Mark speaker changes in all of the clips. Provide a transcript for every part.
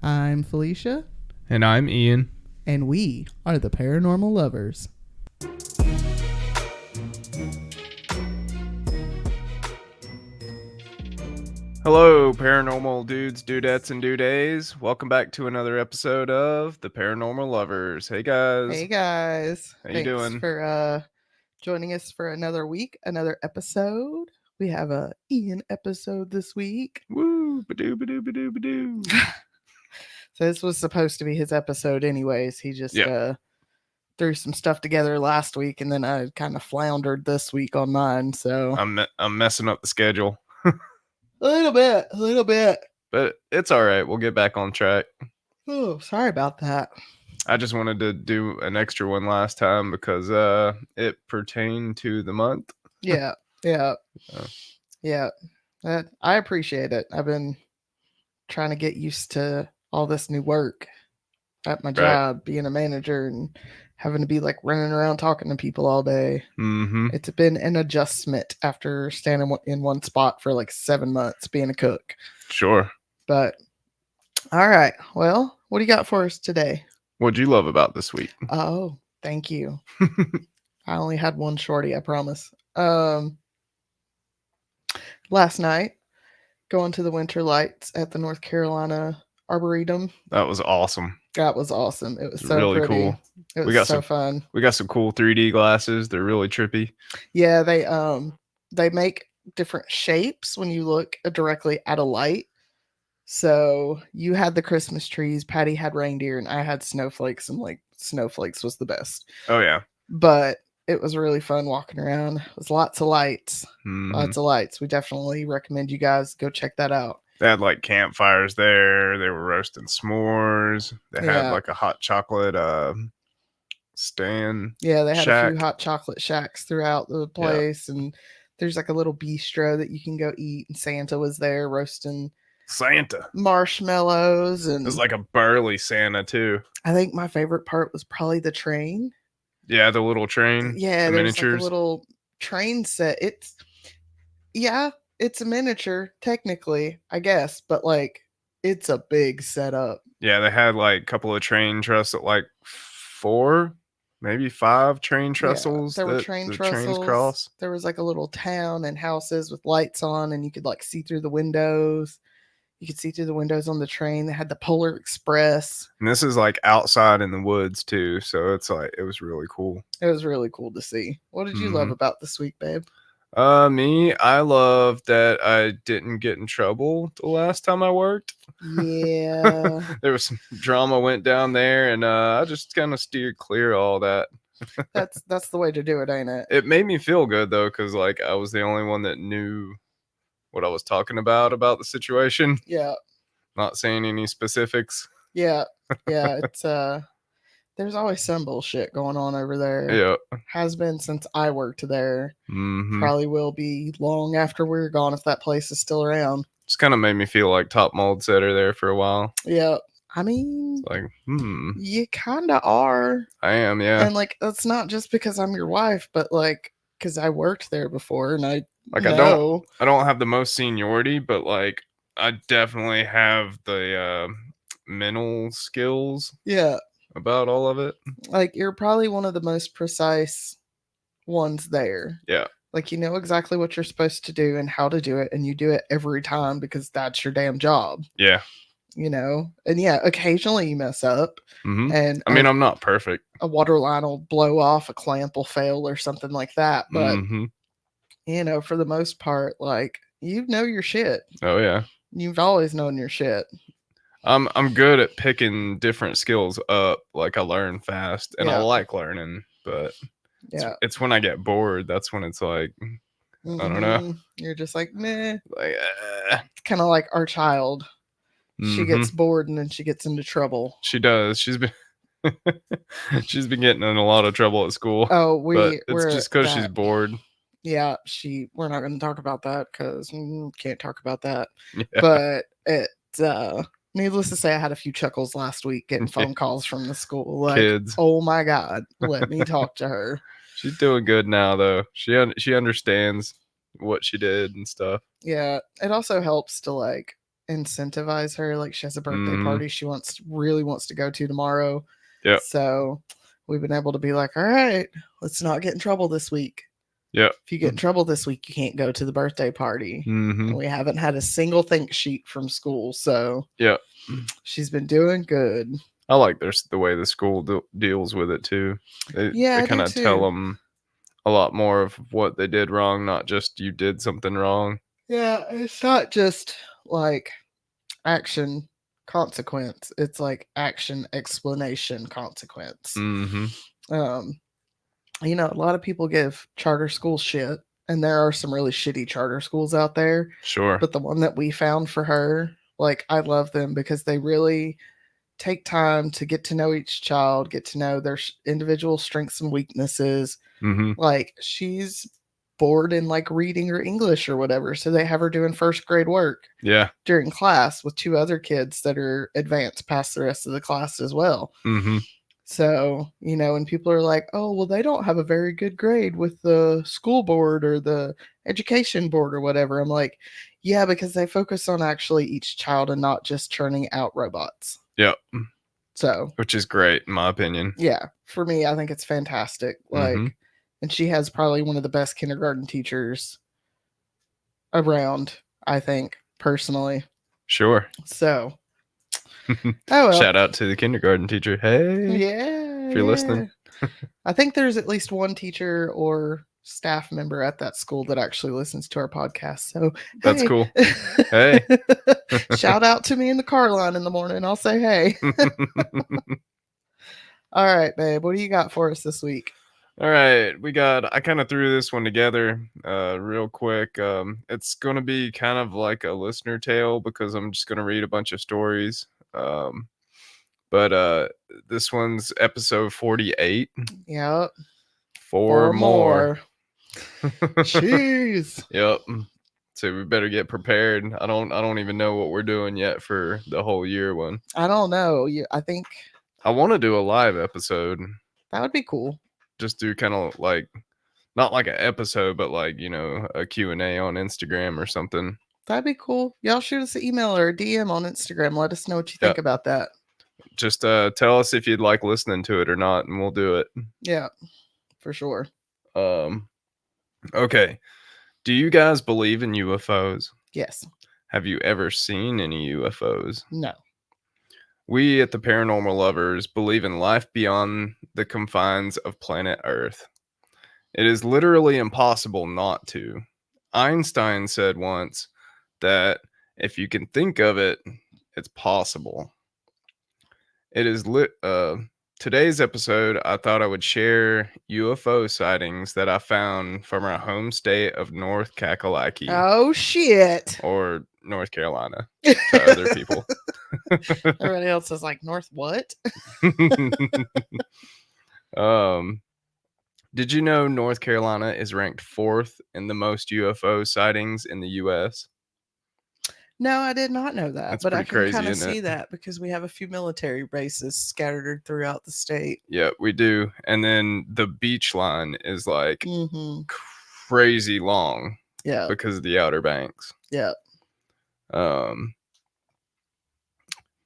Speaker 1: I'm Felicia,
Speaker 2: And I'm Ian.
Speaker 1: and we are the Paranormal Lovers.
Speaker 2: Hello, paranormal dudes, dudettes, and dudays. Welcome back to another episode of the Paranormal Lovers. Hey guys.
Speaker 1: Hey guys,
Speaker 2: How you
Speaker 1: thanks
Speaker 2: doing?
Speaker 1: for joining us for another week, another episode. We have a Ian episode this week.
Speaker 2: Woo, badoo, badoo, badoo, badoo.
Speaker 1: So this was supposed to be his episode anyways. He just threw some stuff together last week, and then I kind of floundered this week on mine. So
Speaker 2: I'm messing up the schedule,
Speaker 1: a little bit.
Speaker 2: but it's all right. We'll get back on track.
Speaker 1: Oh, sorry about that.
Speaker 2: I just wanted to do an extra one last time because it pertained to the month.
Speaker 1: Yeah. I appreciate it. I've been trying to get used to all this new work at my job, being a manager and having to be like running around talking to people all day.
Speaker 2: Mm-hmm.
Speaker 1: It's been an adjustment after standing in one spot for like 7 months being a cook.
Speaker 2: Sure.
Speaker 1: But all right, well, what do you got for us today?
Speaker 2: What'd you love about this week?
Speaker 1: Oh, thank you. I only had one shorty, I promise. Last night, going to the winter lights at the North Carolina Arboretum.
Speaker 2: That was awesome.
Speaker 1: That was awesome. It was so
Speaker 2: really
Speaker 1: pretty.
Speaker 2: cool.
Speaker 1: It was so fun.
Speaker 2: We got some cool 3D glasses. They're really trippy.
Speaker 1: Yeah, they make different shapes when you look directly at a light. So you had the Christmas trees, Patty had reindeer, and I had snowflakes, and like snowflakes was the best.
Speaker 2: Oh yeah.
Speaker 1: But it was really fun walking around. It was lots of lights.
Speaker 2: Mm-hmm.
Speaker 1: Lots of lights. We definitely recommend you guys go check that out.
Speaker 2: They had like campfires there. They were roasting s'mores. They had like a hot chocolate stand.
Speaker 1: Yeah, they had
Speaker 2: shack.
Speaker 1: a few hot chocolate shacks throughout the place, and there's like a little bistro that you can go eat. And Santa was there roasting marshmallows, and
Speaker 2: it was like a burly Santa too.
Speaker 1: I think my favorite part was probably the train.
Speaker 2: Yeah, the little train.
Speaker 1: Yeah,
Speaker 2: the
Speaker 1: there's
Speaker 2: miniatures.
Speaker 1: like a little train set. It's a miniature technically, I guess, but like it's a big setup.
Speaker 2: Yeah, they had like a couple of train trestles, like 4, maybe 5 train trestles.
Speaker 1: There were train trestles.
Speaker 2: Trains cross.
Speaker 1: There was like a little town and houses with lights on, and you could like see through the windows. You could see through the windows on the train. They had the Polar Express.
Speaker 2: And this is like outside in the woods too, so it's like it was really cool.
Speaker 1: It was really cool to see. What did you love about this week, babe?
Speaker 2: Me, I love that I didn't get in trouble the last time I worked.
Speaker 1: Yeah.
Speaker 2: There was some drama went down there, and I just kind of steered clear of all that.
Speaker 1: That's the way to do it, ain't it?
Speaker 2: It made me feel good though, because like I was the only one that knew what I was talking about the situation.
Speaker 1: Yeah.
Speaker 2: Not saying any specifics.
Speaker 1: Yeah. It's there's always some bullshit going on over there.
Speaker 2: Yeah.
Speaker 1: Has been since I worked there.
Speaker 2: Mm-hmm.
Speaker 1: Probably will be long after we're gone if that place is still around.
Speaker 2: Just kind of made me feel like top mold setter there for a while.
Speaker 1: Yeah. I mean,
Speaker 2: it's like,
Speaker 1: you kind of are.
Speaker 2: I am, yeah.
Speaker 1: And like, that's not just because I'm your wife, but like, because I worked there before, and I
Speaker 2: don't have the most seniority, but like, I definitely have the mental skills.
Speaker 1: Yeah.
Speaker 2: About all of it.
Speaker 1: Like, you're probably one of the most precise ones there.
Speaker 2: Yeah.
Speaker 1: Like, you know exactly what you're supposed to do and how to do it, and you do it every time because that's your damn job.
Speaker 2: Yeah.
Speaker 1: You know? And yeah, occasionally you mess up.
Speaker 2: Mm-hmm.
Speaker 1: And
Speaker 2: I mean, I'm not perfect.
Speaker 1: A water line will blow off, a clamp will fail or something like that. But, you know, for the most part, like, you know your shit.
Speaker 2: Oh, yeah.
Speaker 1: You've always known your shit.
Speaker 2: I'm good at picking different skills up. Like, I learn fast, and I like learning, but it's when I get bored, that's when it's like, I don't know.
Speaker 1: You're just like, meh.
Speaker 2: Like,
Speaker 1: It's kind of like our child. She gets bored and then she gets into trouble.
Speaker 2: She does. She's been getting in a lot of trouble at school.
Speaker 1: Oh,
Speaker 2: we're just because she's bored.
Speaker 1: Yeah, we're not going to talk about that because can't talk about that. Yeah. But needless to say, I had a few chuckles last week getting phone calls from the school. Like, kids. Oh my God, let me talk to her.
Speaker 2: She's doing good now, though. She understands what she did and stuff.
Speaker 1: Yeah, it also helps to like incentivize her. Like, she has a birthday party she really wants to go to tomorrow.
Speaker 2: Yeah.
Speaker 1: So we've been able to be like, all right, let's not get in trouble this week.
Speaker 2: Yeah.
Speaker 1: If you get in trouble this week, you can't go to the birthday party. And we haven't had a single think sheet from school. So
Speaker 2: yeah,
Speaker 1: she's been doing good.
Speaker 2: I like the way the school deals with it too. They kind of tell them a lot more of what they did wrong, not just you did something wrong.
Speaker 1: Yeah, it's not just like action consequence. It's like action explanation consequence. You know, a lot of people give charter schools shit, and there are some really shitty charter schools out there.
Speaker 2: Sure.
Speaker 1: But the one that we found for her, like, I love them because they really take time to get to know each child, get to know their individual strengths and weaknesses. Like, she's bored in like reading or English or whatever, so they have her doing first grade work during class with 2 other kids that are advanced past the rest of the class as well. So, you know, and people are like, oh, well, they don't have a very good grade with the school board or the education board or whatever. I'm like, yeah, because they focus on actually each child and not just churning out robots.
Speaker 2: Yep.
Speaker 1: So,
Speaker 2: which is great in my opinion.
Speaker 1: Yeah, for me, I think it's fantastic. Like, and she has probably one of the best kindergarten teachers around, I think, personally.
Speaker 2: Sure.
Speaker 1: So,
Speaker 2: oh well. Shout out to the kindergarten teacher. Hey.
Speaker 1: Yeah.
Speaker 2: If you're listening.
Speaker 1: I think there's at least one teacher or staff member at that school that actually listens to our podcast. So,
Speaker 2: that's cool. Hey.
Speaker 1: Shout out to me in the car line in the morning. I'll say hey. All right, babe. What do you got for us this week?
Speaker 2: All right, I kind of threw this one together real quick. It's going to be kind of like a listener tale because I'm just going to read a bunch of stories. But this one's episode 48.
Speaker 1: Yep.
Speaker 2: 4 more.
Speaker 1: Jeez.
Speaker 2: Yep. So we better get prepared. I don't even know what we're doing yet for the whole year one.
Speaker 1: I don't know. I think
Speaker 2: I want to do a live episode.
Speaker 1: That would be cool.
Speaker 2: Just do kind of like, not like an episode, but like, you know, a Q&A on Instagram or something.
Speaker 1: That'd be cool. Y'all shoot us an email or a DM on Instagram. Let us know what you think about that.
Speaker 2: Just tell us if you'd like listening to it or not, and we'll do it.
Speaker 1: Yeah, for sure.
Speaker 2: Okay. Do you guys believe in UFOs?
Speaker 1: Yes.
Speaker 2: Have you ever seen any UFOs?
Speaker 1: No.
Speaker 2: We at the Paranormal Lovers believe in life beyond the confines of planet Earth. It is literally impossible not to. Einstein said once that if you can think of it, it's possible. It is today's episode, I thought I would share UFO sightings that I found from our home state of North Kakalaki.
Speaker 1: Oh, shit.
Speaker 2: Or North Carolina to other people.
Speaker 1: Everybody else is like, North what?
Speaker 2: Did you know North Carolina is ranked 4th in the most UFO sightings in the U.S.?
Speaker 1: No, I did not know that.
Speaker 2: That's
Speaker 1: but I can kind of
Speaker 2: see
Speaker 1: that because we have a few military bases scattered throughout the state.
Speaker 2: Yeah, we do. And then the beach line is like crazy long.
Speaker 1: Yeah.
Speaker 2: Because of the Outer Banks.
Speaker 1: Yeah.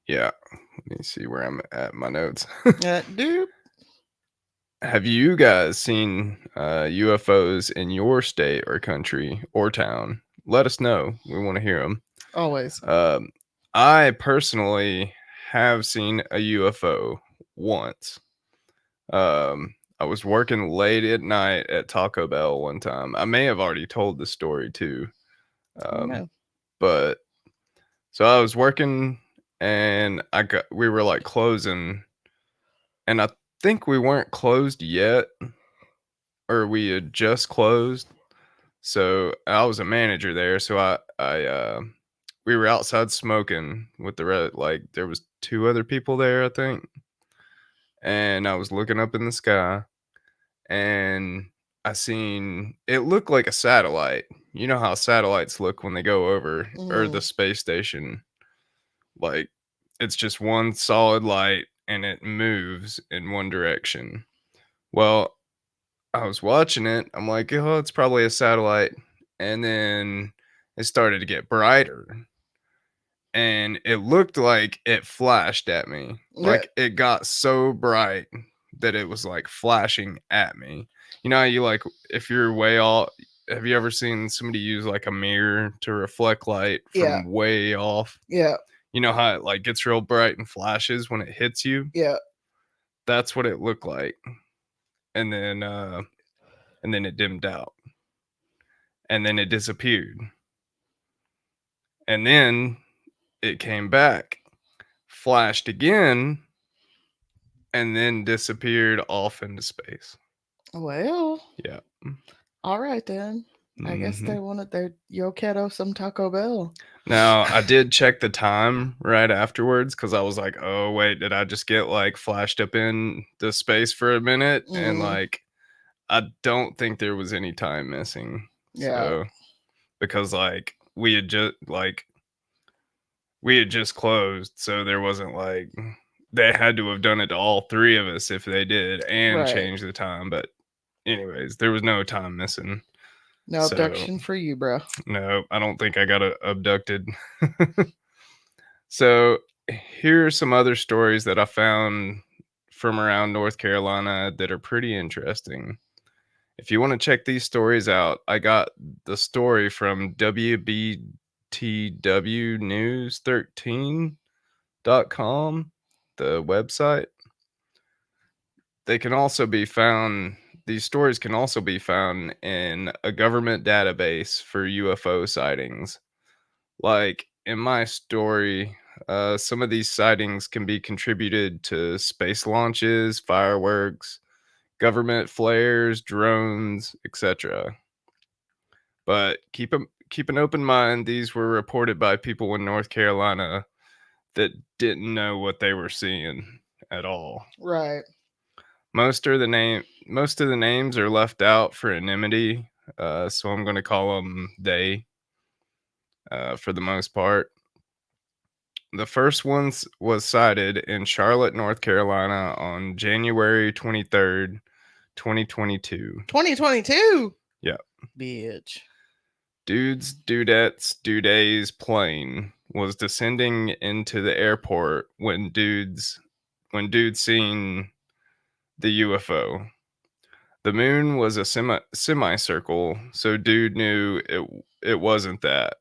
Speaker 2: Yeah. Let me see where I'm at my notes.
Speaker 1: Doop.
Speaker 2: Have you guys seen UFOs in your state or country or town? Let us know. We want to hear them.
Speaker 1: Always.
Speaker 2: I personally have seen a UFO once. I was working late at night at Taco Bell one time. I may have already told the story too. But so I was working and we were like closing, and I think we weren't closed yet, or we had just closed. So I was a manager there. So we were outside smoking with the red, like there was 2 other people there, I think. And I was looking up in the sky and I seen, it looked like a satellite. You know how satellites look when they go over, or the space station. Like, it's just one solid light and it moves in one direction. Well, I was watching it. I'm like, oh, it's probably a satellite. And then it started to get brighter. and it looked like it flashed at me. Like it got so bright that it was like flashing at me. You know how you like if you're way off, have you ever seen somebody use like a mirror to reflect light from way off?
Speaker 1: Yeah.
Speaker 2: You know how it like gets real bright and flashes when it hits you?
Speaker 1: Yeah.
Speaker 2: That's what it looked like. And then it dimmed out. And then it disappeared. And then it came back, flashed again, and then disappeared off into space.
Speaker 1: Well.
Speaker 2: Yeah.
Speaker 1: All right then. I guess they wanted their Yo Quiero some Taco Bell.
Speaker 2: Now, I did check the time right afterwards because I was like, oh, wait, did I just get like flashed up in the space for a minute? And like, I don't think there was any time missing.
Speaker 1: Yeah.
Speaker 2: So, because like, we had just closed. So there wasn't like, they had to have done it to all three of us if they did and change the time. But, anyways, there was no time missing.
Speaker 1: No abduction for you, bro.
Speaker 2: No, I don't think I got abducted. So here are some other stories that I found from around North Carolina that are pretty interesting. If you want to check these stories out, I got the story from WBTWnews13.com, the website. They can also be found, these stories can also be found in a government database for UFO sightings. Like in my story, some of these sightings can be contributed to space launches, fireworks, government flares, drones, etc. But keep an open mind. These were reported by people in North Carolina that didn't know what they were seeing at all.
Speaker 1: Right.
Speaker 2: Most of the names are left out for anonymity, so I'm going to call them they for the most part. The first one was sighted in Charlotte, North Carolina on January 23rd, 2022.
Speaker 1: 2022?
Speaker 2: Yeah.
Speaker 1: Bitch.
Speaker 2: Dude's Dudettes Dude's plane was descending into the airport when dude seen the UFO. The moon was a semicircle, so dude knew it wasn't that.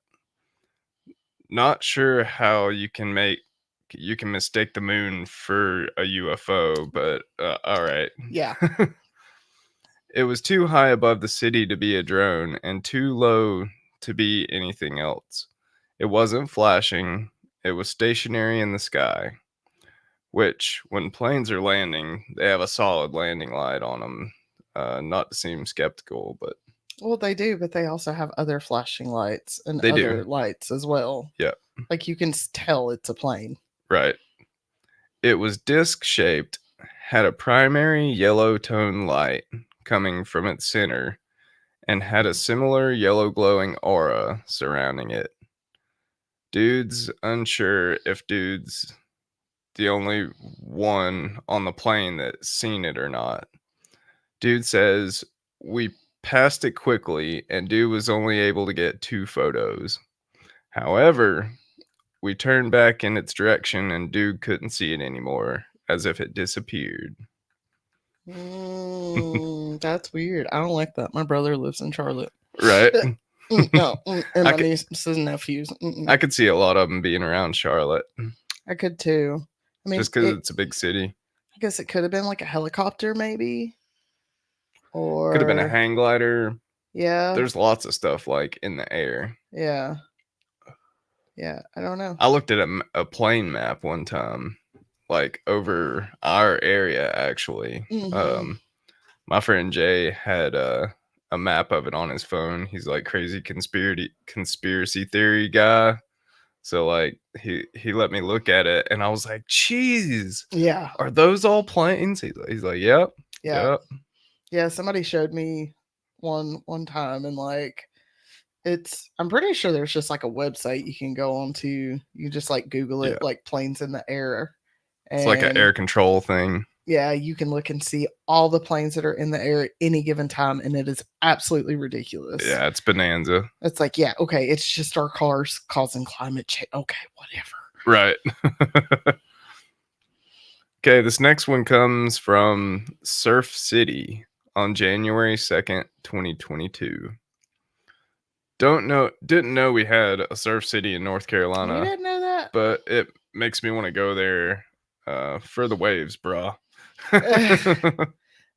Speaker 2: Not sure how you can mistake the moon for a UFO, but all right.
Speaker 1: Yeah.
Speaker 2: It was too high above the city to be a drone and too low to be anything else. It wasn't flashing, it was stationary in the sky, which, when planes are landing, they have a solid landing light on them. Not to seem skeptical, but...
Speaker 1: Well, they do, but they also have other flashing lights and
Speaker 2: they
Speaker 1: other
Speaker 2: do.
Speaker 1: lights as well.
Speaker 2: Yeah.
Speaker 1: Like you can tell it's a plane.
Speaker 2: Right. It was disc-shaped, had a primary yellow tone light coming from its center, and had a similar yellow glowing aura surrounding it. Dude's unsure if dude's the only one on the plane that's seen it or not. Dude says, we passed it quickly and dude was only able to get 2 photos. However, we turned back in its direction and dude couldn't see it anymore, as if it disappeared.
Speaker 1: That's weird. I don't like that. My brother lives in Charlotte.
Speaker 2: Right?
Speaker 1: No, and my nieces and nephews.
Speaker 2: I could see a lot of them being around Charlotte.
Speaker 1: I could too. I mean,
Speaker 2: just because it's a big city.
Speaker 1: I guess it could have been like a helicopter, maybe. Or
Speaker 2: could have been a hang glider.
Speaker 1: Yeah.
Speaker 2: There's lots of stuff like in the air.
Speaker 1: Yeah. Yeah, I don't know.
Speaker 2: I looked at a plane map one time, like over our area actually. My friend Jay had a map of it on his phone. He's like crazy conspiracy theory guy. So like he let me look at it and I was like, "Jeez.
Speaker 1: Yeah.
Speaker 2: Are those all planes?" He's like, "Yep."
Speaker 1: Yeah.
Speaker 2: Yep.
Speaker 1: Yeah, somebody showed me one time and like I'm pretty sure there's just like a website you can go on to. You just like Google it, like planes in the air.
Speaker 2: It's like an air control thing.
Speaker 1: Yeah, you can look and see all the planes that are in the air at any given time, and it is absolutely ridiculous.
Speaker 2: Yeah, it's bonanza.
Speaker 1: It's like, yeah, okay, it's just our cars causing climate change. Okay, whatever.
Speaker 2: Right. Okay, this next one comes from Surf City on January 2nd, 2022. Didn't know we had a Surf City in North Carolina.
Speaker 1: We didn't know that.
Speaker 2: But it makes me want to go there for the waves, bro.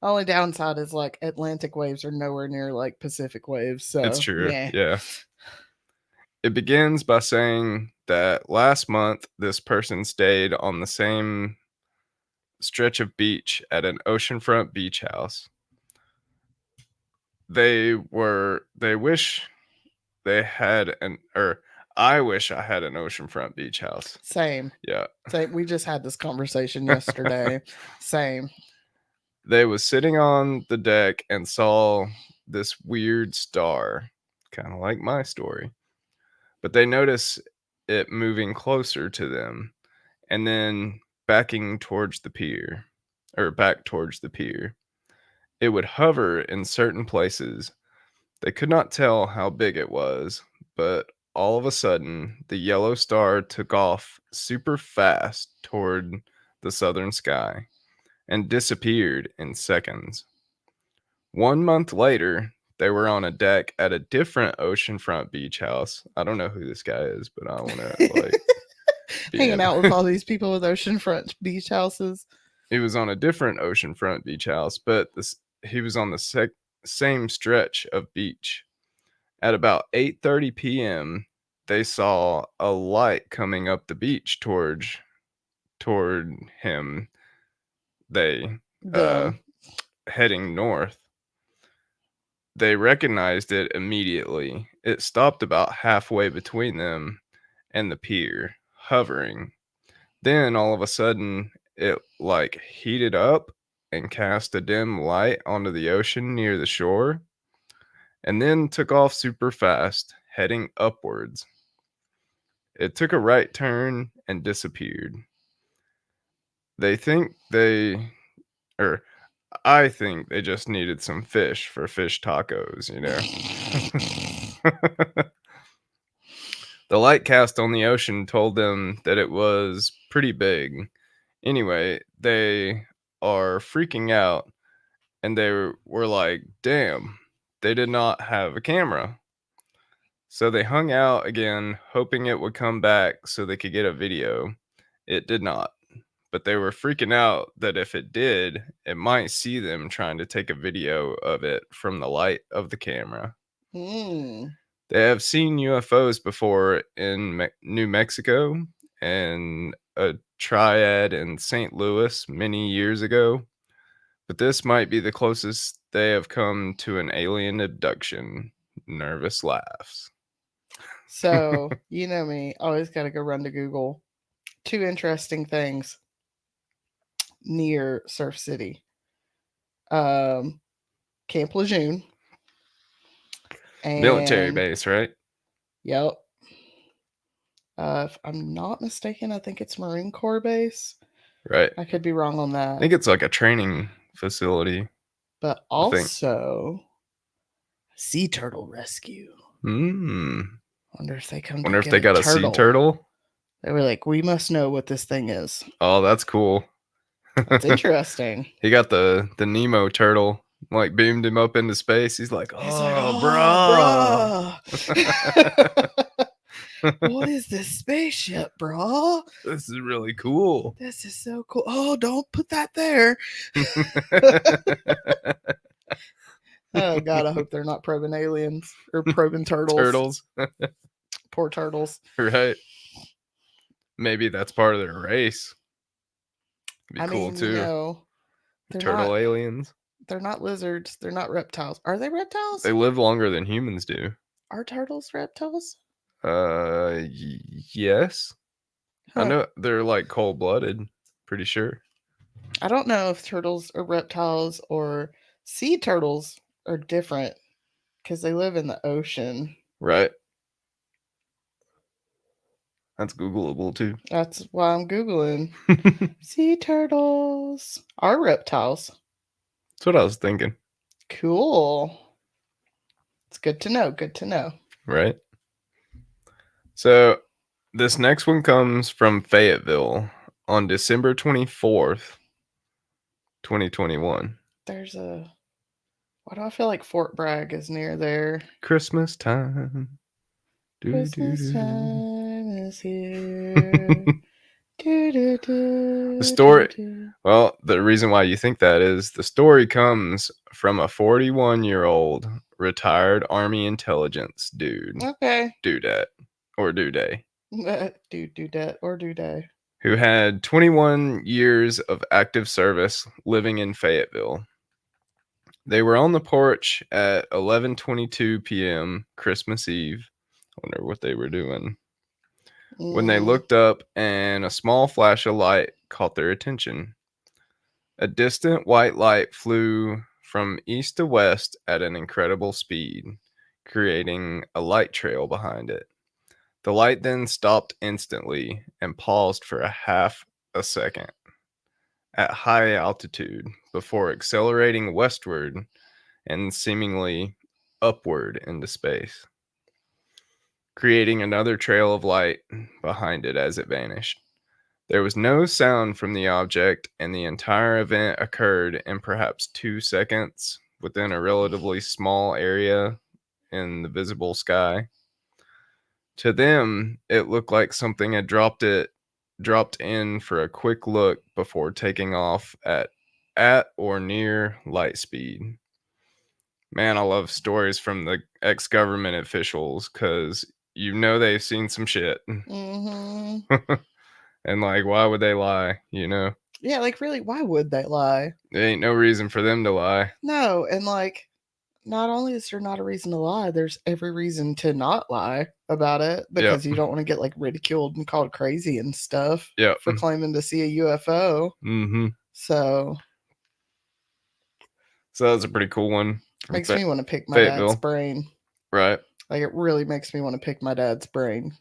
Speaker 1: Only downside is like Atlantic waves are nowhere near like Pacific waves. So
Speaker 2: it's true.
Speaker 1: yeah.
Speaker 2: Yeah. It begins by saying that last month this person stayed on the same stretch of beach at an oceanfront beach house. They wish they had I wish I had an oceanfront beach house.
Speaker 1: Same.
Speaker 2: Yeah.
Speaker 1: Same. We just had this conversation yesterday. Same.
Speaker 2: They was sitting on the deck and saw this weird star, kind of like my story. But they notice it moving closer to them and then backing towards the pier or back towards the pier. It would hover in certain places. They could not tell how big it was, but all of a sudden, the yellow star took off super fast toward the southern sky and disappeared in seconds. 1 month later, they were on a deck at a different oceanfront beach house. I don't know who this guy is, but I want to like
Speaker 1: hanging out with all these people with oceanfront beach houses.
Speaker 2: He was on a different oceanfront beach house, but he was on the same stretch of beach. At about 8:30 p.m., they saw a light coming up the beach toward him. They heading north. They recognized it immediately. It stopped about halfway between them and the pier, hovering. Then all of a sudden, it like heated up and cast a dim light onto the ocean near the shore, and then took off super fast, heading upwards. It took a right turn and disappeared. They think they, or I think they just needed some fish for fish tacos, you know. The light cast on the ocean told them that it was pretty big. Anyway, they are freaking out and they were like, damn, they did not have a camera. So they hung out again, hoping it would come back so they could get a video. It did not. But they were freaking out that if it did, it might see them trying to take a video of it from the light of the camera. They have seen UFOs before in New Mexico and a triad in St. Louis many years ago, but this might be the closest they have come to an alien abduction. Nervous laughs.
Speaker 1: So, you know me, always got to go run to Google. 2 interesting things near Surf City. Camp Lejeune.
Speaker 2: Military base, right?
Speaker 1: Yep. If I'm not mistaken, I think it's Marine Corps base.
Speaker 2: Right.
Speaker 1: I could be wrong on that.
Speaker 2: I think it's like a training facility.
Speaker 1: But also sea turtle rescue. Wonder if they come.
Speaker 2: Wonder if they got a sea turtle.
Speaker 1: They were like, we must know what this thing is.
Speaker 2: Oh, that's cool.
Speaker 1: That's interesting.
Speaker 2: He got the Nemo turtle, like beamed him up into space. He's like, oh,
Speaker 1: bro. What is this spaceship, bro?
Speaker 2: This is really cool.
Speaker 1: This is so cool. Oh, don't put that there. Oh God, I hope they're not probing aliens or probing turtles. Poor turtles.
Speaker 2: Right. Maybe that's part of their race. Be cool too.
Speaker 1: You know,
Speaker 2: turtle aliens.
Speaker 1: They're not lizards. They're not reptiles. Are they reptiles?
Speaker 2: They live longer than humans do.
Speaker 1: Are turtles reptiles?
Speaker 2: Yes. Huh. I know they're like cold-blooded. Pretty sure.
Speaker 1: I don't know if turtles are reptiles or sea turtles are different because they live in the ocean.
Speaker 2: Right. That's Googleable too.
Speaker 1: That's why I'm Googling. Sea turtles are reptiles.
Speaker 2: That's what I was thinking.
Speaker 1: Cool. It's good to know. Good to know.
Speaker 2: Right? So this next one comes from Fayetteville on December 24th, 2021.
Speaker 1: There's a... Why do I feel like Fort Bragg is near there?
Speaker 2: Christmas time.
Speaker 1: Christmas time is here.
Speaker 2: The story, well, the reason why you think that is the story comes from a 41-year-old retired Army intelligence dude.
Speaker 1: Okay.
Speaker 2: Dudette. Or Duday.
Speaker 1: Dudette or Duday.
Speaker 2: Who had 21 years of active service living in Fayetteville. They were on the porch at 11:22 p.m. Christmas Eve. I wonder what they were doing. When they looked up and a small flash of light caught their attention. A distant white light flew from east to west at an incredible speed, creating a light trail behind it. The light then stopped instantly and paused for a half a second at high altitude before accelerating westward and seemingly upward into space, creating another trail of light behind it as it vanished. There was no sound from the object, and the entire event occurred in perhaps 2 seconds within a relatively small area in the visible sky. To them, it looked like something had dropped in for a quick look before taking off at or near light speed. Man, I love stories from the ex-government officials because they've seen some shit.
Speaker 1: Mm-hmm.
Speaker 2: And like, why would they lie? You know?
Speaker 1: Yeah, like really, why would they lie?
Speaker 2: There ain't no reason for them to lie.
Speaker 1: No, and like, not only is there not a reason to lie, there's every reason to not lie about it because you don't want to get like ridiculed and called crazy and stuff for claiming to see a UFO.
Speaker 2: Mm-hmm.
Speaker 1: So
Speaker 2: that's a pretty cool one.
Speaker 1: Makes me want to pick my dad's brain.
Speaker 2: Right.
Speaker 1: Like it really makes me want to pick my dad's brain.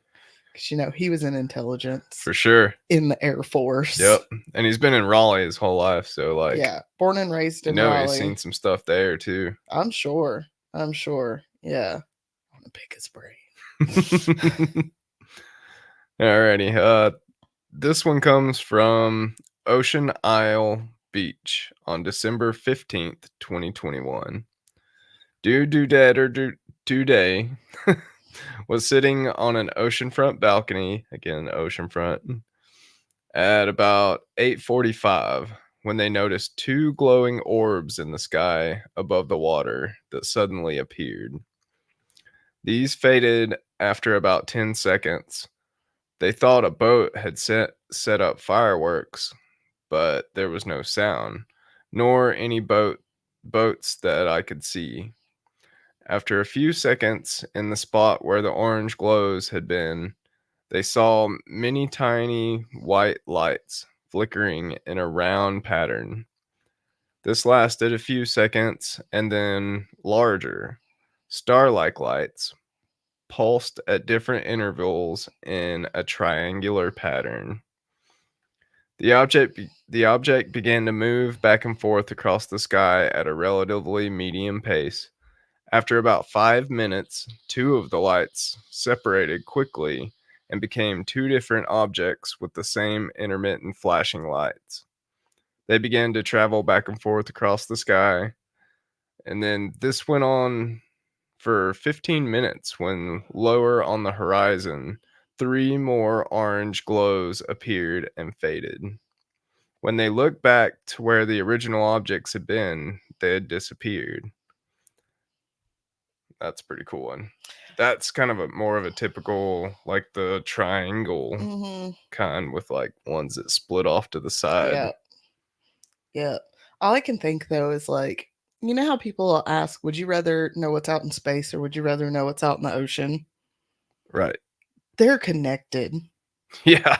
Speaker 1: Because, he was in intelligence.
Speaker 2: For sure.
Speaker 1: In the Air Force.
Speaker 2: Yep. And he's been in Raleigh his whole life. So, like.
Speaker 1: Yeah. Born and raised in Raleigh.
Speaker 2: He's seen some stuff there, too.
Speaker 1: I'm sure. Yeah. I want to pick his brain.
Speaker 2: Alrighty. This one comes from Ocean Isle Beach on December 15th, 2021. Duday was sitting on an oceanfront balcony, again, oceanfront, at about 8:45 when they noticed two glowing orbs in the sky above the water that suddenly appeared. These faded after about 10 seconds. They thought a boat had set up fireworks, but there was no sound, nor any boats that I could see. After a few seconds in the spot where the orange glows had been, they saw many tiny white lights flickering in a round pattern. This lasted a few seconds, and then larger, star-like lights pulsed at different intervals in a triangular pattern. The object began to move back and forth across the sky at a relatively medium pace. After about 5 minutes, two of the lights separated quickly and became two different objects with the same intermittent flashing lights. They began to travel back and forth across the sky, and then this went on for 15 minutes when lower on the horizon, three more orange glows appeared and faded. When they looked back to where the original objects had been, they had disappeared. That's a pretty cool one. That's kind of more of a typical, like the triangle kind with like ones that split off to the side.
Speaker 1: Yeah. All I can think though is like, you know how people ask, would you rather know what's out in space or would you rather know what's out in the ocean?
Speaker 2: Right.
Speaker 1: They're connected.
Speaker 2: Yeah,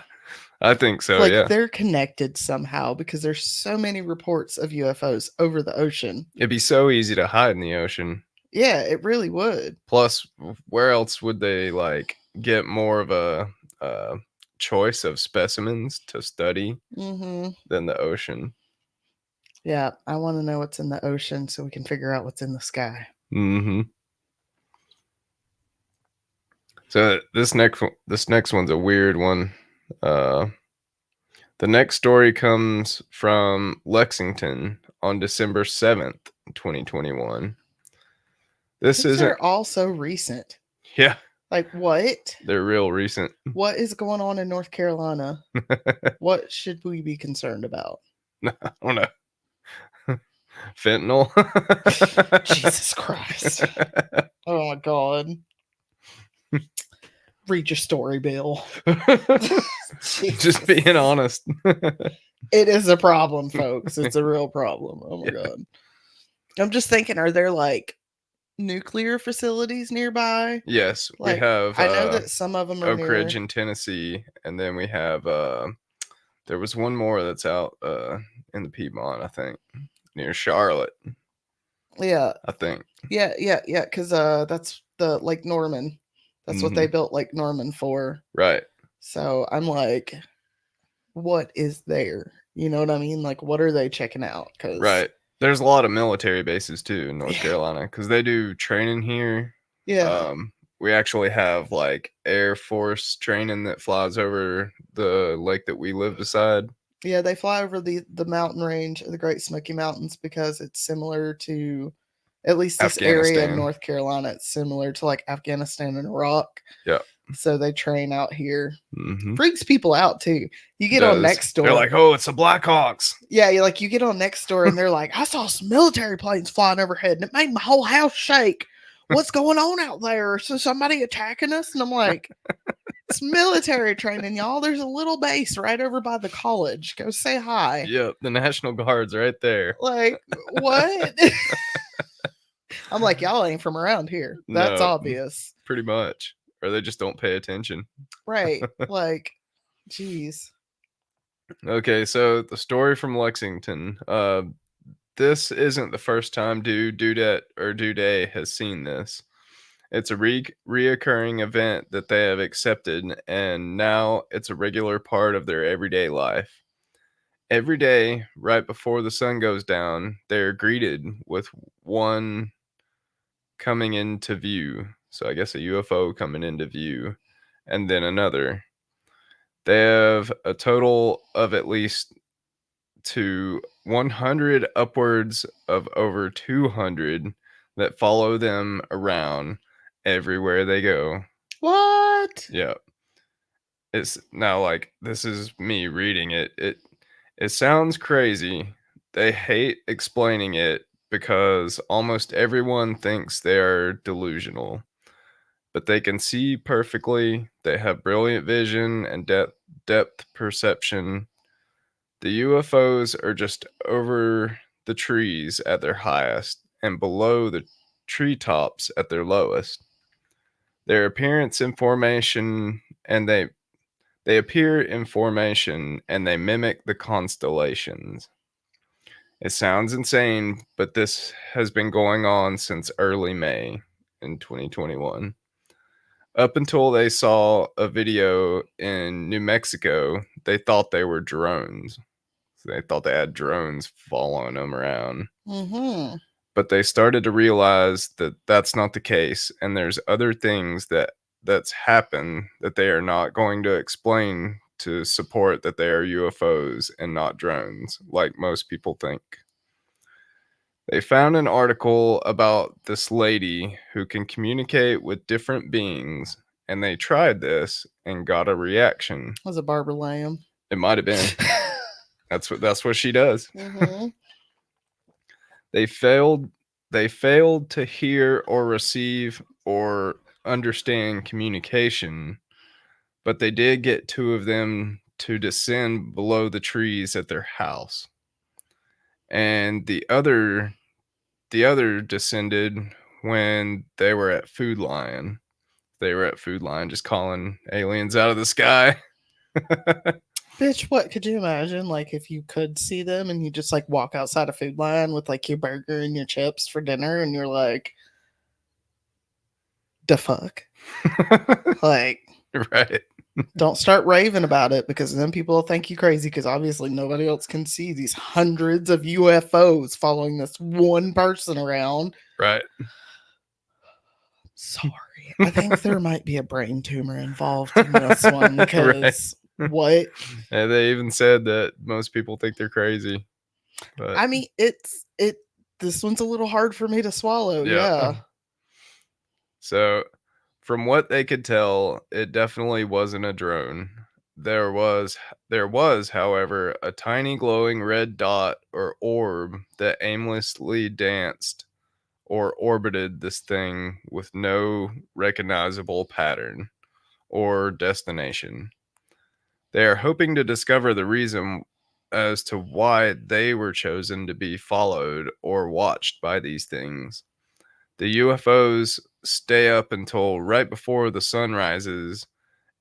Speaker 2: I think so.
Speaker 1: Like,
Speaker 2: yeah.
Speaker 1: They're connected somehow because there's so many reports of UFOs over the ocean.
Speaker 2: It'd be so easy to hide in the ocean.
Speaker 1: Yeah, it really would.
Speaker 2: Plus, where else would they like get more of a choice of specimens to study than the ocean.
Speaker 1: Yeah, I want to know what's in the ocean so we can figure out what's in the sky.
Speaker 2: So this next one's a weird one. The next story comes from Lexington on December 7th, 2021.
Speaker 1: These are all so recent.
Speaker 2: Yeah.
Speaker 1: Like, what?
Speaker 2: They're real recent.
Speaker 1: What is going on in North Carolina? What should we be concerned about?
Speaker 2: I don't know. Fentanyl.
Speaker 1: Jesus Christ. Oh my God. Read your story, Bill.
Speaker 2: Just being honest.
Speaker 1: It is a problem, folks. It's a real problem. Oh my God. I'm just thinking, are there like nuclear facilities nearby?
Speaker 2: Yes,
Speaker 1: like,
Speaker 2: we have.
Speaker 1: I know that some of them are
Speaker 2: Oak Ridge in Tennessee, and then we have. There was one more that's out in the Piedmont, I think, near Charlotte.
Speaker 1: Yeah,
Speaker 2: I think.
Speaker 1: Yeah, because that's the Lake Norman. That's what they built Lake Norman for.
Speaker 2: Right.
Speaker 1: So I'm like, what is there? You know what I mean? Like, what are they checking out? Cause
Speaker 2: right. There's a lot of military bases too in North Carolina because they do training here.
Speaker 1: Yeah.
Speaker 2: We actually have like Air Force training that flies over the lake that we live beside.
Speaker 1: Yeah, they fly over the mountain range of the Great Smoky Mountains because it's similar to, at least this area in North Carolina, it's similar to like Afghanistan and Iraq.
Speaker 2: Yeah.
Speaker 1: So they train out here. Freaks people out too. You get on Nextdoor.
Speaker 2: They're like, oh, it's the Blackhawks.
Speaker 1: Yeah, you get on Nextdoor and they're like, I saw some military planes flying overhead and it made my whole house shake. What's going on out there? So somebody attacking us? And I'm like, it's military training, y'all. There's a little base right over by the college. Go say hi.
Speaker 2: Yep, the National Guard's right there.
Speaker 1: Like, what? I'm like, y'all ain't from around here. That's obvious.
Speaker 2: Pretty much. Or they just don't pay attention.
Speaker 1: Right. Like, geez.
Speaker 2: Okay, so the story from Lexington. This isn't the first time Dudette or Duday has seen this. It's a reoccurring event that they have accepted, and now it's a regular part of their everyday life. Every day, right before the sun goes down, they're greeted with one coming into view. So I guess a UFO coming into view, and then another. They have a total of at least to 100 upwards of over 200 that follow them around everywhere they go.
Speaker 1: What?
Speaker 2: Yeah. It's now like, this is me reading it. It sounds crazy. They hate explaining it because almost everyone thinks they are delusional. But they can see perfectly. They have brilliant vision and depth perception. The UFOs are just over the trees at their highest and below the treetops at their lowest. Their appearance in formation and they appear in formation and they mimic the constellations. It sounds insane, but this has been going on since early May in 2021. Up until they saw a video in New Mexico, they thought they were drones. So they thought they had drones following them around. But they started to realize that that's not the case, and there's other things that's happened that they are not going to explain to support that they are UFOs and not drones, like most people think. They found an article about this lady who can communicate with different beings, and they tried this and got a reaction.
Speaker 1: Was it Barbara Lamb?
Speaker 2: It might have been. That's what she does. They failed to hear or receive or understand communication, but they did get two of them to descend below the trees at their house. And the other descended when they were at Food Lion. They were at Food Lion just calling aliens out of the sky.
Speaker 1: Bitch, what could you imagine? Like, if you could see them and you just like walk outside a Food Lion with like your burger and your chips for dinner, and you're like, the fuck? Like,
Speaker 2: right.
Speaker 1: Don't start raving about it, because then people will think you crazy, because obviously nobody else can see these hundreds of UFOs following this one person around.
Speaker 2: Right.
Speaker 1: Sorry. I think there might be a brain tumor involved in this one, because
Speaker 2: right.
Speaker 1: what?
Speaker 2: And they even said that most people think they're crazy. But
Speaker 1: I mean, this one's a little hard for me to swallow. Yeah.
Speaker 2: So, from what they could tell, it definitely wasn't a drone. There was, however, a tiny glowing red dot or orb that aimlessly danced or orbited this thing with no recognizable pattern or destination. They are hoping to discover the reason as to why they were chosen to be followed or watched by these things. The UFOs stay up until right before the sun rises,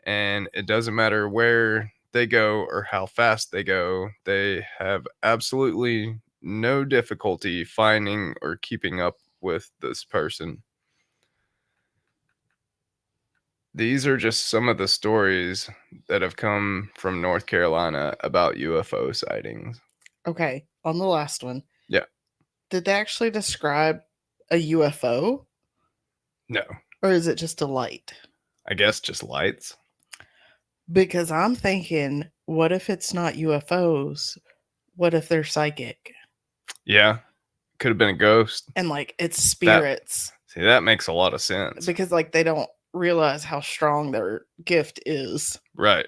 Speaker 2: and it doesn't matter where they go or how fast they go, they have absolutely no difficulty finding or keeping up with this person. These are just some of the stories that have come from North Carolina about UFO sightings.
Speaker 1: Okay, on the last one.
Speaker 2: Yeah.
Speaker 1: Did they actually describe a UFO?
Speaker 2: No.
Speaker 1: Or is it just a light?
Speaker 2: I guess just lights.
Speaker 1: Because I'm thinking, what if it's not UFOs? What if they're psychic?
Speaker 2: Yeah. Could have been a ghost.
Speaker 1: And like it's spirits.
Speaker 2: That makes a lot of sense.
Speaker 1: Because like they don't realize how strong their gift is.
Speaker 2: Right.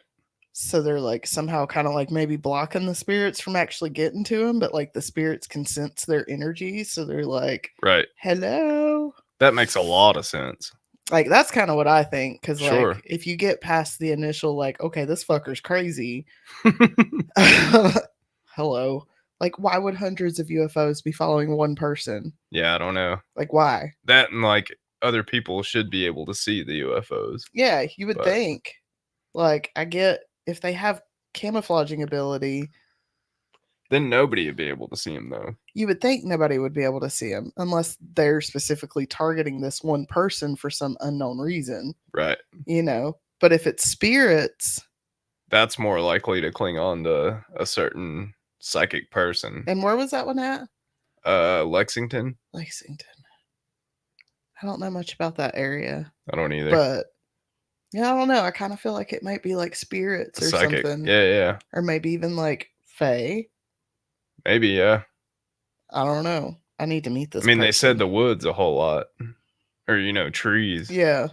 Speaker 1: So they're like somehow kind of like maybe blocking the spirits from actually getting to them, but like the spirits can sense their energy. So they're like,
Speaker 2: right.
Speaker 1: Hello.
Speaker 2: That makes a lot of sense.
Speaker 1: Like that's kind of what I think. Cause like if you get past the initial, like, okay, this fucker's crazy. Hello. Like, why would hundreds of UFOs be following one person?
Speaker 2: Yeah, I don't know.
Speaker 1: Like, why?
Speaker 2: That and like other people should be able to see the UFOs.
Speaker 1: Yeah, you would think. Like, I get if they have camouflaging ability,
Speaker 2: then nobody would be able to see them, though.
Speaker 1: You would think nobody would be able to see them unless they're specifically targeting this one person for some unknown reason.
Speaker 2: Right.
Speaker 1: You know, but if it's spirits,
Speaker 2: that's more likely to cling on to a certain psychic person.
Speaker 1: And where was that one at?
Speaker 2: Lexington.
Speaker 1: I don't know much about that area.
Speaker 2: I don't either.
Speaker 1: But yeah, I don't know. I kind of feel like it might be like spirits or
Speaker 2: psychic.
Speaker 1: Something.
Speaker 2: Yeah.
Speaker 1: Or maybe even like fae.
Speaker 2: Maybe, yeah.
Speaker 1: I don't know. I need to meet this
Speaker 2: person. They said the woods a whole lot. Or, trees.
Speaker 1: Yeah.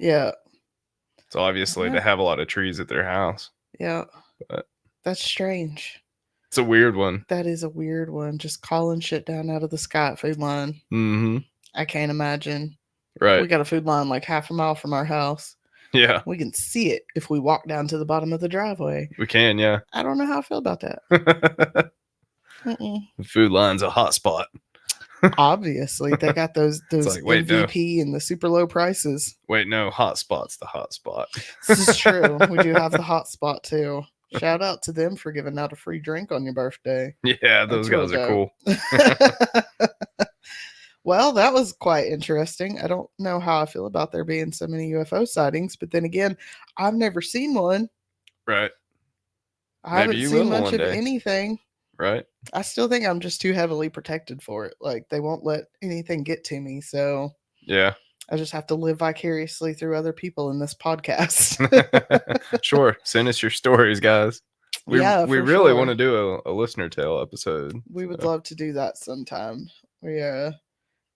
Speaker 2: So obviously they have a lot of trees at their house.
Speaker 1: Yeah.
Speaker 2: But
Speaker 1: that's strange.
Speaker 2: It's a weird one.
Speaker 1: That is a weird one. Just calling shit down out of the sky at food line.
Speaker 2: Mm-hmm.
Speaker 1: I can't imagine.
Speaker 2: Right.
Speaker 1: We got a food line like half a mile from our house.
Speaker 2: Yeah.
Speaker 1: We can see it if we walk down to the bottom of the driveway.
Speaker 2: We can, yeah.
Speaker 1: I don't know how I feel about that.
Speaker 2: The food line's a hot spot.
Speaker 1: Obviously, they got those like, MVP and the super low prices.
Speaker 2: Wait, no, hot spot's the hot spot.
Speaker 1: This is true. We do have the hot spot too. Shout out to them for giving out a free drink on your birthday.
Speaker 2: Yeah, those guys are cool.
Speaker 1: Well, that was quite interesting. I don't know how I feel about there being so many UFO sightings, but then again, I've never seen one.
Speaker 2: Right.
Speaker 1: I haven't seen much of anything.
Speaker 2: Right.
Speaker 1: I still think I'm just too heavily protected for it. Like they won't let anything get to me. So
Speaker 2: yeah,
Speaker 1: I just have to live vicariously through other people in this podcast.
Speaker 2: Sure. Send us your stories, guys. We really want to do a listener tale episode.
Speaker 1: We would love to do that sometime.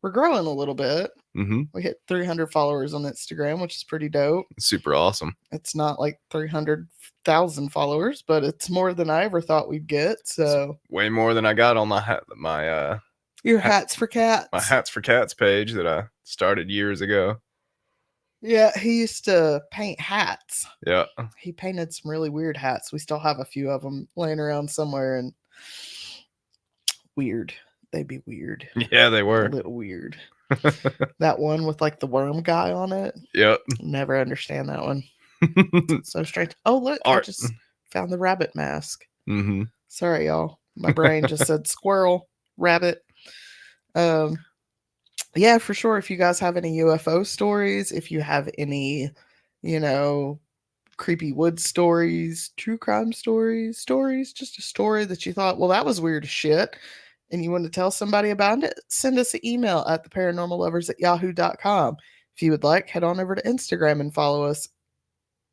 Speaker 1: We're growing a little bit.
Speaker 2: Mm-hmm.
Speaker 1: We hit 300 followers on Instagram, which is pretty dope.
Speaker 2: Super awesome.
Speaker 1: It's not like 300,000 followers, but it's more than I ever thought we'd get. So
Speaker 2: it's way more than I got on my
Speaker 1: your Hats for Cats.
Speaker 2: My Hats for Cats page that I started years ago.
Speaker 1: Yeah, he used to paint hats.
Speaker 2: Yeah.
Speaker 1: He painted some really weird hats. We still have a few of them laying around somewhere, and weird. They'd be weird.
Speaker 2: Yeah, they were.
Speaker 1: A little weird. That one with like the worm guy on it.
Speaker 2: Yep.
Speaker 1: Never understand that one. So strange. Oh, look. I just found the rabbit mask.
Speaker 2: Mm-hmm.
Speaker 1: Sorry, y'all. My brain just said squirrel, rabbit. Yeah, for sure. If you guys have any UFO stories, if you have any, creepy woods stories, true crime stories, just a story that you thought, well, that was weird as shit, and you want to tell somebody about it, send us an email at theparanormallovers@yahoo.com. If you would like, head on over to Instagram and follow us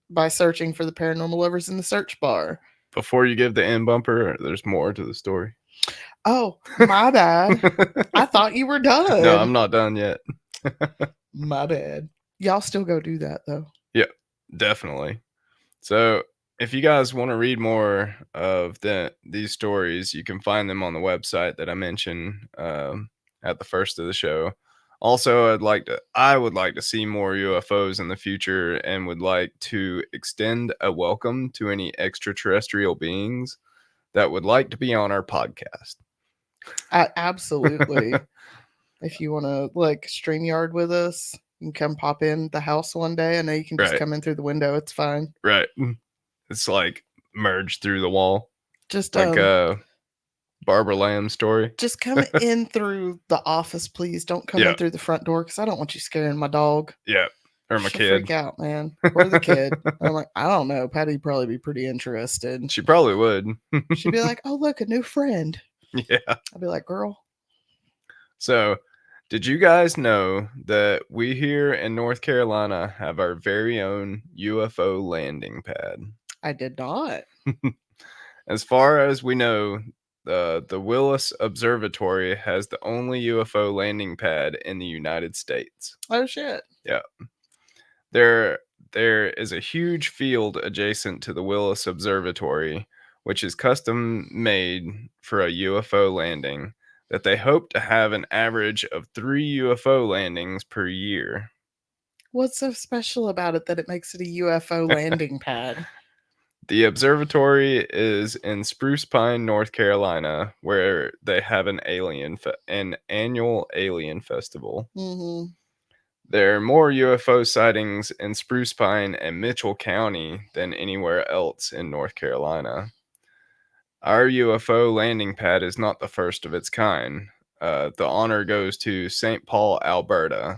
Speaker 1: by searching for the Paranormal Lovers in the search bar.
Speaker 2: Before you give the end bumper, there's more to the story.
Speaker 1: Oh, my bad. I thought you were done.
Speaker 2: No, I'm not done yet.
Speaker 1: My bad. Y'all still go do that, though.
Speaker 2: Yeah, definitely. So if you guys want to read more of these stories, you can find them on the website that I mentioned at the first of the show. Also, I would like to see more UFOs in the future, and would like to extend a welcome to any extraterrestrial beings that would like to be on our podcast.
Speaker 1: Absolutely. If you want to like StreamYard with us, you can come pop in the house one day. I know you can just come in through the window. It's fine.
Speaker 2: Right. It's like merged through the wall.
Speaker 1: Just
Speaker 2: like Barbara Lamb story.
Speaker 1: Just come in through the office, please. Don't come in through the front door, because I don't want you scaring my dog.
Speaker 2: Yeah. Or my
Speaker 1: She'll
Speaker 2: kid.
Speaker 1: Freak out, man. Or the kid. I'm like, I don't know. Patty'd probably be pretty interested.
Speaker 2: She probably would.
Speaker 1: She'd be like, oh, look, a new friend.
Speaker 2: Yeah.
Speaker 1: I'd be like, girl.
Speaker 2: So, did you guys know that we here in North Carolina have our very own UFO landing pad?
Speaker 1: I did not.
Speaker 2: As far as we know, the Willis Observatory has the only UFO landing pad in the United States.
Speaker 1: Oh, shit.
Speaker 2: Yeah. There is a huge field adjacent to the Willis Observatory, which is custom made for a UFO landing, that they hope to have an average of 3 UFO landings per year.
Speaker 1: What's so special about it that it makes it a UFO landing pad?
Speaker 2: The observatory is in Spruce Pine, North Carolina, where they have an annual alien festival.
Speaker 1: Mm-hmm.
Speaker 2: There are more UFO sightings in Spruce Pine and Mitchell County than anywhere else in North Carolina. Our UFO landing pad is not the first of its kind. The honor goes to St. Paul, Alberta.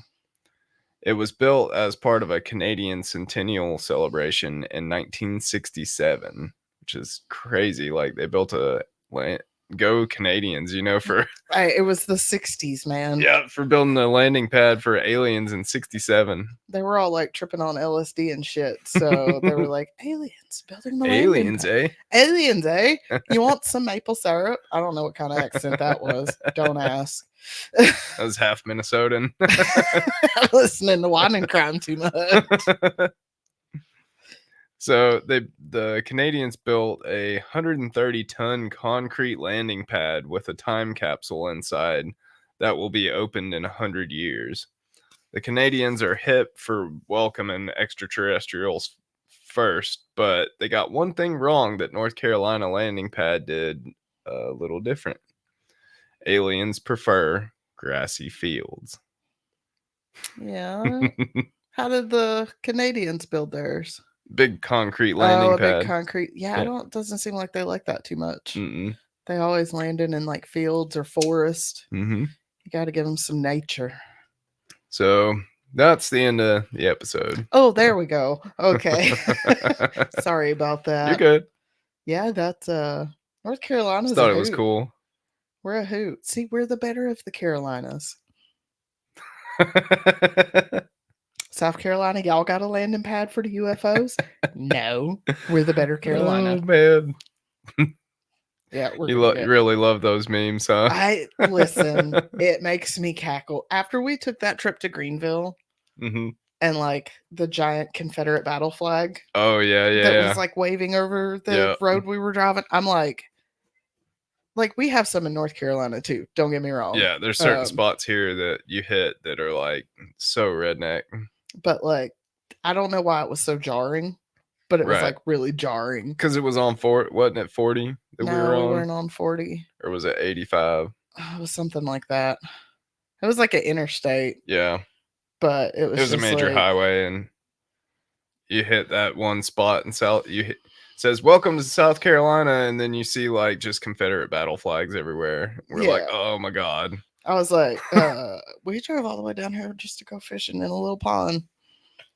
Speaker 2: It was built as part of a Canadian centennial celebration in 1967, which is crazy. Like, they built go Canadians, for...
Speaker 1: It was the 60s, man.
Speaker 2: Yeah, for building a landing pad for aliens in 67.
Speaker 1: They were all like tripping on LSD and shit. So they were like, aliens building the
Speaker 2: aliens,
Speaker 1: landing pad. Aliens, eh? You want some maple syrup? I don't know what kind of accent that was. Don't ask.
Speaker 2: That was half Minnesotan.
Speaker 1: I'm listening to Wine and Crime too much.
Speaker 2: So the Canadians built a 130-ton concrete landing pad with a time capsule inside that will be opened in 100 years. The Canadians are hip for welcoming extraterrestrials first, but they got one thing wrong that North Carolina landing pad did a little different. Aliens prefer grassy fields.
Speaker 1: Yeah. How did the Canadians build theirs?
Speaker 2: Big concrete landing pad.
Speaker 1: Big concrete. Yeah, it doesn't seem like they like that too much. They always landed in like fields or forest. You got to give them some nature.
Speaker 2: So that's the end of the episode.
Speaker 1: Oh, there we go. Okay. Sorry about that.
Speaker 2: You're good.
Speaker 1: Yeah, that's North Carolina's.
Speaker 2: I thought it was cool.
Speaker 1: We're a hoot. See, we're the better of the Carolinas. South Carolina, y'all got a landing pad for the UFOs? No, we're the better Carolina.
Speaker 2: Oh, man.
Speaker 1: Yeah,
Speaker 2: you really love those memes, huh?
Speaker 1: Listen, it makes me cackle. After we took that trip to Greenville, and like the giant Confederate battle flag.
Speaker 2: Oh, yeah.
Speaker 1: That was like waving over the road we were driving. I'm like we have some in North Carolina too. Don't get me wrong.
Speaker 2: Yeah, there's certain spots here that you hit that are like so redneck.
Speaker 1: But like, I don't know why it was so jarring, but it was like really jarring.
Speaker 2: Because it was on wasn't it 40 that we were on?
Speaker 1: We weren't on 40.
Speaker 2: Or was it 85?
Speaker 1: It was something like that. It was like an interstate.
Speaker 2: Yeah.
Speaker 1: But it was
Speaker 2: a major highway, and you hit that one spot in says welcome to South Carolina, and then you see like just Confederate battle flags everywhere. We're like, oh my god.
Speaker 1: I was like, we drove all the way down here just to go fishing in a little pond.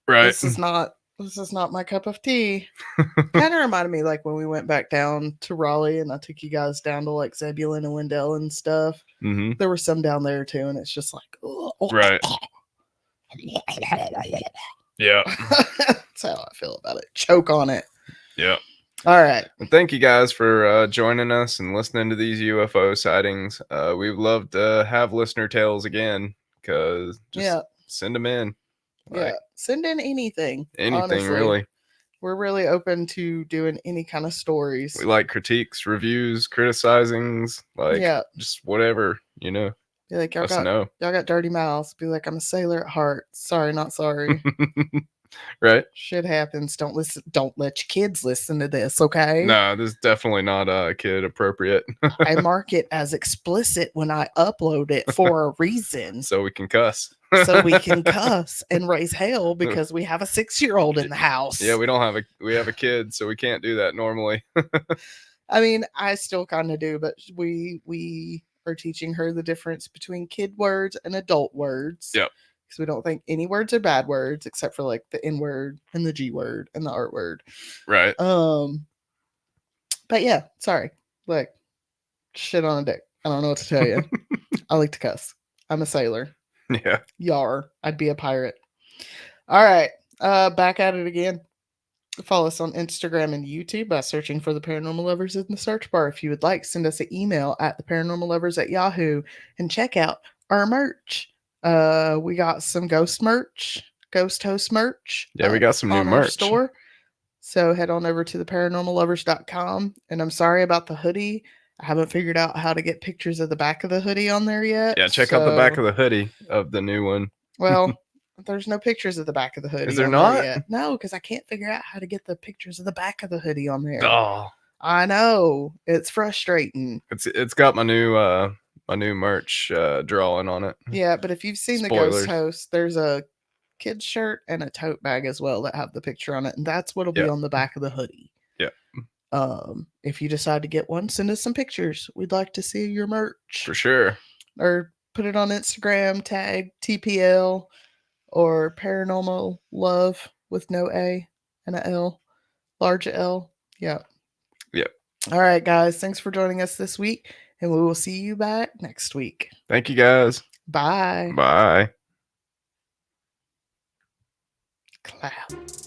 Speaker 2: Right.
Speaker 1: This is not this is not my cup of tea. Kind of reminded me like when we went back down to Raleigh and I took you guys down to like Zebulon and Wendell and stuff.
Speaker 2: Mm-hmm.
Speaker 1: There were some down there too, and it's just like,
Speaker 2: right. Yeah.
Speaker 1: That's how I feel about it. Choke on it.
Speaker 2: Yeah.
Speaker 1: All right.
Speaker 2: Well, thank you guys for joining us and listening to these UFO sightings. We'd love to have listener tales again, because just send them in.
Speaker 1: Like, send in anything.
Speaker 2: Anything, honestly. Really.
Speaker 1: We're really open to doing any kind of stories.
Speaker 2: We like critiques, reviews, criticizings, like just whatever, you know.
Speaker 1: Be like, y'all got dirty mouths. Be like, I'm a sailor at heart. Sorry, not sorry.
Speaker 2: Right.
Speaker 1: Shit happens. Don't let your kids listen to this, okay?
Speaker 2: No, this is definitely not kid appropriate.
Speaker 1: I mark it as explicit when I upload it for a reason.
Speaker 2: So we can cuss.
Speaker 1: So we can cuss and raise hell because we have a 6-year-old in the house.
Speaker 2: Yeah, we have a kid, so we can't do that normally.
Speaker 1: I mean, I still kind of do, but we are teaching her the difference between kid words and adult words.
Speaker 2: Yep.
Speaker 1: Because we don't think any words are bad words except for like the N word and the G word and the R word.
Speaker 2: Right.
Speaker 1: But yeah, sorry. Like, shit on a dick. I don't know what to tell you. I like to cuss. I'm a sailor.
Speaker 2: Yeah.
Speaker 1: Yar. I'd be a pirate. All right. Back at it again. Follow us on Instagram and YouTube by searching for The Paranormal Lovers in the search bar. If you would like, send us an email at theparanormallovers@yahoo and check out our merch. We got some ghost host merch.
Speaker 2: Yeah, we got some new merch. Our store.
Speaker 1: So head on over to theparanormallovers.com. And I'm sorry about the hoodie. I haven't figured out how to get pictures of the back of the hoodie on there yet.
Speaker 2: Yeah, check out the back of the hoodie of the new one.
Speaker 1: Well, there's no pictures of the back of the hoodie.
Speaker 2: Is there not?
Speaker 1: There yet. No, because I can't figure out how to get the pictures of the back of the hoodie on there.
Speaker 2: Oh,
Speaker 1: I know, it's frustrating.
Speaker 2: It's got my new merch drawing on it.
Speaker 1: Yeah, but if you've seen Spoilers. The Ghost Host, there's a kid's shirt and a tote bag as well that have the picture on it, and that's what'll be on the back of the hoodie.
Speaker 2: Yeah.
Speaker 1: If you decide to get one, send us some pictures. We'd like to see your merch
Speaker 2: for sure.
Speaker 1: Or put it on Instagram, tag TPL or Paranormal Love with no A and a L, large L. Yep.
Speaker 2: Yep.
Speaker 1: All right, guys. Thanks for joining us this week, and we will see you back next week.
Speaker 2: Thank you, guys.
Speaker 1: Bye.
Speaker 2: Bye.
Speaker 1: Cloud.